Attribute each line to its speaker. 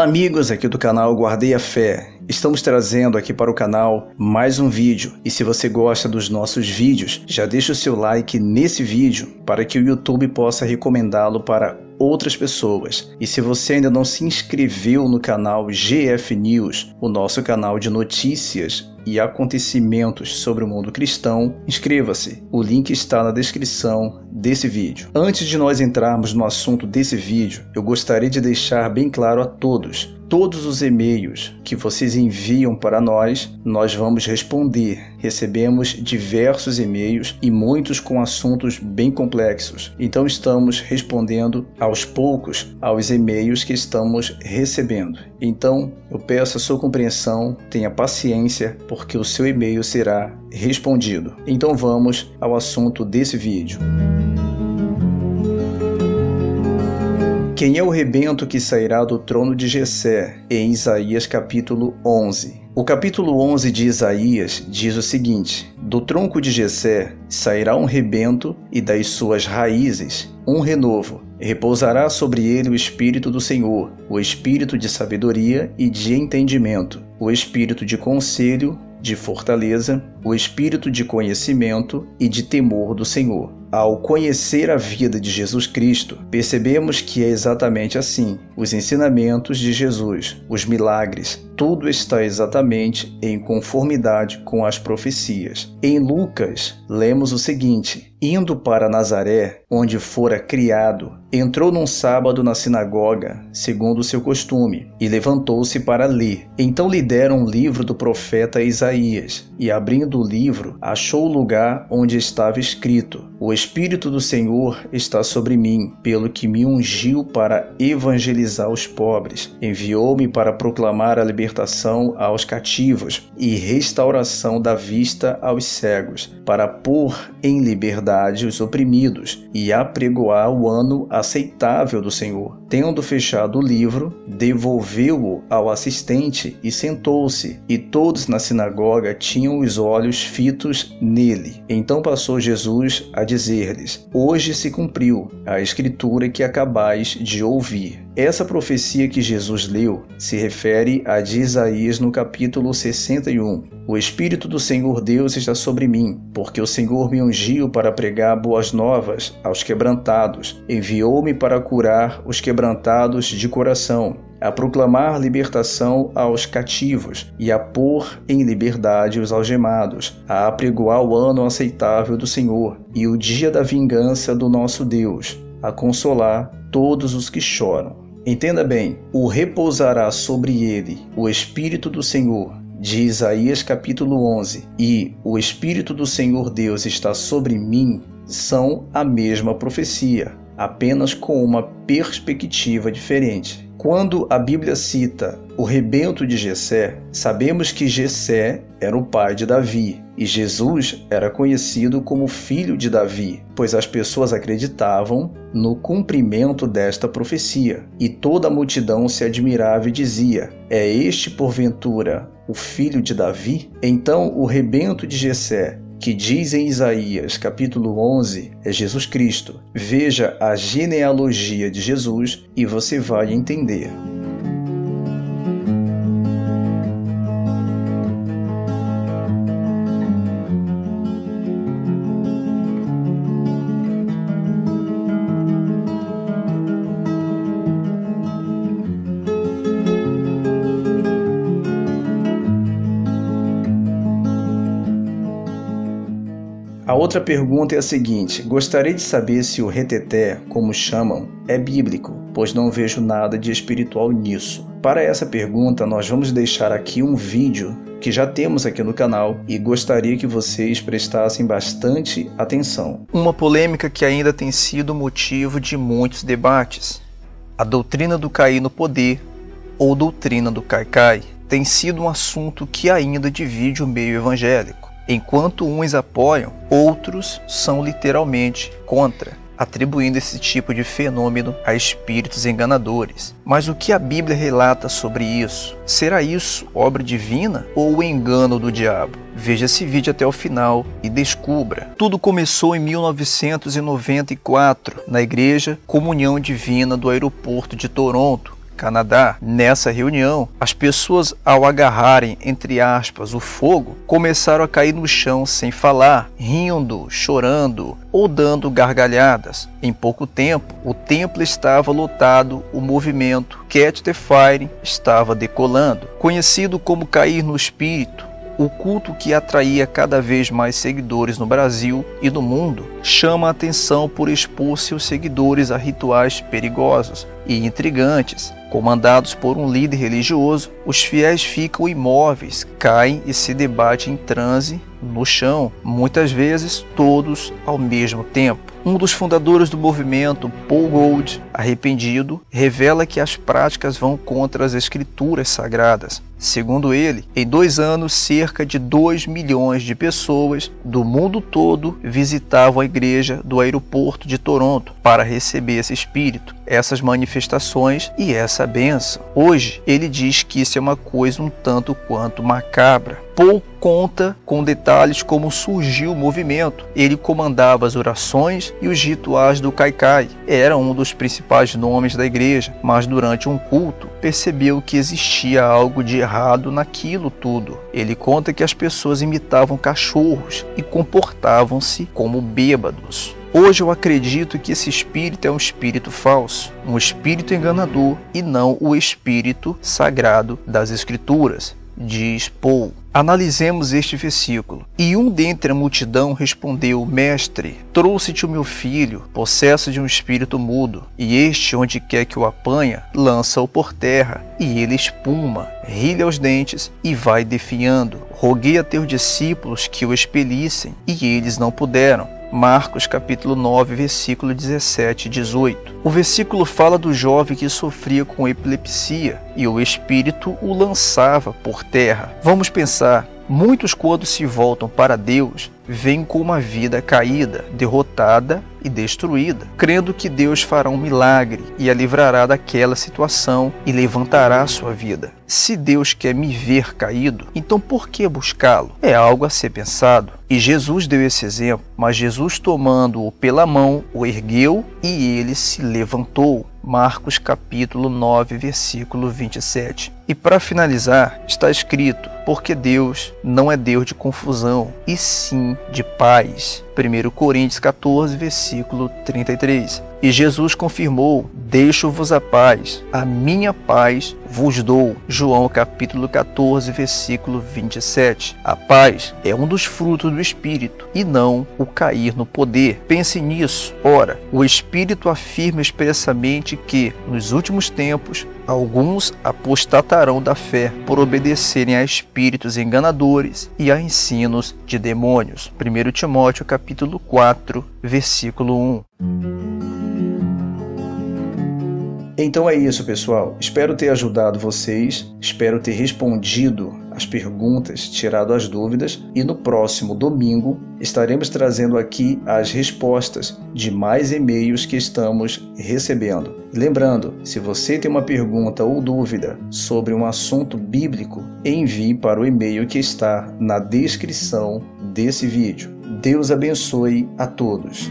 Speaker 1: Olá amigos aqui do canal Guardei a Fé. Estamos trazendo aqui para o canal mais um vídeo e se você gosta dos nossos vídeos, já deixa o seu like nesse vídeo para que o YouTube possa recomendá-lo para outras pessoas. E se você ainda não se inscreveu no canal GF News, o nosso canal de notícias e acontecimentos sobre o mundo cristão, inscreva-se. O link está na descrição desse vídeo. Antes de nós entrarmos no assunto desse vídeo, eu gostaria de deixar bem claro a todos os e-mails que vocês enviam para nós vamos responder. Recebemos diversos e-mails e muitos com assuntos bem complexos. Então estamos respondendo aos poucos aos e-mails que estamos recebendo. Então eu peço a sua compreensão, tenha paciência, porque o seu e-mail será respondido. Então vamos ao assunto desse vídeo. Quem é o rebento que sairá do trono de Jessé? Em Isaías capítulo 11. O capítulo 11 de Isaías diz o seguinte: do tronco de Jessé sairá um rebento e das suas raízes um renovo. Repousará sobre ele o Espírito do Senhor, o Espírito de sabedoria e de entendimento, o Espírito de conselho, de fortaleza, o Espírito de conhecimento e de temor do Senhor. Ao conhecer a vida de Jesus Cristo, percebemos que é exatamente assim. Os ensinamentos de Jesus, os milagres, tudo está exatamente em conformidade com as profecias. Em Lucas, lemos o seguinte: indo para Nazaré, onde fora criado, entrou num sábado na sinagoga, segundo o seu costume, e levantou-se para ler. Então lhe deram um livro do profeta Isaías, e abrindo o livro, achou o lugar onde estava escrito: o Espírito do Senhor está sobre mim, pelo que me ungiu para evangelizar os pobres. Enviou-me para proclamar a libertação aos cativos e restauração da vista aos cegos, para pôr em liberdade os oprimidos e apregoar o ano aceitável do Senhor. Tendo fechado o livro, devolveu-o ao assistente e sentou-se, e todos na sinagoga tinham os olhos fitos nele. Então passou Jesus a dizer-lhes: hoje se cumpriu a escritura que acabais de ouvir. Essa profecia que Jesus leu se refere a de Isaías no capítulo 61. O Espírito do Senhor Deus está sobre mim, porque o Senhor me ungiu para pregar boas novas aos quebrantados. Enviou-me para curar os quebrantados de coração, a proclamar libertação aos cativos e a pôr em liberdade os algemados, a apregoar o ano aceitável do Senhor e o dia da vingança do nosso Deus, a consolar todos os que choram. Entenda bem, o repousará sobre ele o Espírito do Senhor, de Isaías capítulo 11, e o Espírito do Senhor Deus está sobre mim, são a mesma profecia, apenas com uma perspectiva diferente. Quando a Bíblia cita o rebento de Jessé, sabemos que Jessé era o pai de Davi e Jesus era conhecido como filho de Davi, pois as pessoas acreditavam no cumprimento desta profecia. E toda a multidão se admirava e dizia: é este porventura o filho de Davi? Então o rebento de Jessé, que diz em Isaías capítulo 11, é Jesus Cristo. Veja a genealogia de Jesus e você vai entender. A outra pergunta é a seguinte: gostaria de saber se o reteté, como chamam, é bíblico, pois não vejo nada de espiritual nisso. Para essa pergunta, nós vamos deixar aqui um vídeo que já temos aqui no canal e gostaria que vocês prestassem bastante atenção. Uma polêmica que ainda tem sido motivo de muitos debates. A doutrina do cair no poder, ou doutrina do cai-cai, tem sido um assunto que ainda divide o meio evangélico. Enquanto uns apoiam, outros são literalmente contra, atribuindo esse tipo de fenômeno a espíritos enganadores. Mas o que a Bíblia relata sobre isso? Será isso obra divina ou o engano do diabo? Veja esse vídeo até o final e descubra. Tudo começou em 1994, na Igreja Comunhão Divina do Aeroporto de Toronto, Canadá. Nessa reunião, as pessoas, ao agarrarem, entre aspas, o fogo, começaram a cair no chão sem falar, rindo, chorando ou dando gargalhadas. Em pouco tempo, o templo estava lotado, o movimento Catch the Fire estava decolando. Conhecido como cair no espírito, o culto que atraía cada vez mais seguidores no Brasil e no mundo chama a atenção por expor seus seguidores a rituais perigosos e intrigantes. Comandados por um líder religioso, os fiéis ficam imóveis, caem e se debatem em transe no chão, muitas vezes todos ao mesmo tempo. Um dos fundadores do movimento, Paul Gold, arrependido, revela que as práticas vão contra as escrituras sagradas. Segundo ele, em 2 anos, cerca de 2 milhões de pessoas do mundo todo visitavam a igreja do aeroporto de Toronto para receber esse espírito, essas manifestações e essa bênção. Hoje, ele diz que isso é uma coisa um tanto quanto macabra. Paul conta com detalhes como surgiu o movimento. Ele comandava as orações e os rituais do Kaikai. Era um dos principais nomes da igreja, mas durante um culto percebeu que existia algo de errado naquilo tudo. Ele conta que as pessoas imitavam cachorros e comportavam-se como bêbados. Hoje eu acredito que esse espírito é um espírito falso, um espírito enganador e não o espírito sagrado das Escrituras, diz Paul. Analisemos este versículo. E um dentre a multidão respondeu: Mestre, trouxe-te o meu filho, possesso de um espírito mudo, e este, onde quer que o apanha, lança-o por terra, e ele espuma, rilha os dentes e vai definhando. Roguei a teus discípulos que o expelissem, e eles não puderam. Marcos capítulo 9, versículo 17 e 18. O versículo fala do jovem que sofria com epilepsia e o espírito o lançava por terra. Vamos pensar, muitos quando se voltam para Deus, vêm com uma vida caída, derrotada e destruída, crendo que Deus fará um milagre e a livrará daquela situação e levantará a sua vida. Se Deus quer me ver caído, então por que buscá-lo? É algo a ser pensado. E Jesus deu esse exemplo, mas Jesus, tomando-o pela mão, o ergueu e ele se levantou. Marcos capítulo 9, versículo 27. E para finalizar, está escrito: porque Deus não é Deus de confusão, e sim de paz. 1 Coríntios 14, versículo 33. E Jesus confirmou: deixo-vos a paz, a minha paz vos dou. João capítulo 14, versículo 27. A paz é um dos frutos do Espírito e não o cair no poder. Pense nisso. Ora, o Espírito afirma expressamente que, nos últimos tempos, alguns apostatarão da fé por obedecerem a espíritos enganadores e a ensinos de demônios. 1 Timóteo capítulo 4, versículo 1.
Speaker 2: Então é isso, pessoal. Espero ter ajudado vocês, espero ter respondido as perguntas, tirado as dúvidas, e no próximo domingo estaremos trazendo aqui as respostas de mais e-mails que estamos recebendo. Lembrando, se você tem uma pergunta ou dúvida sobre um assunto bíblico, envie para o e-mail que está na descrição desse vídeo. Deus abençoe a todos.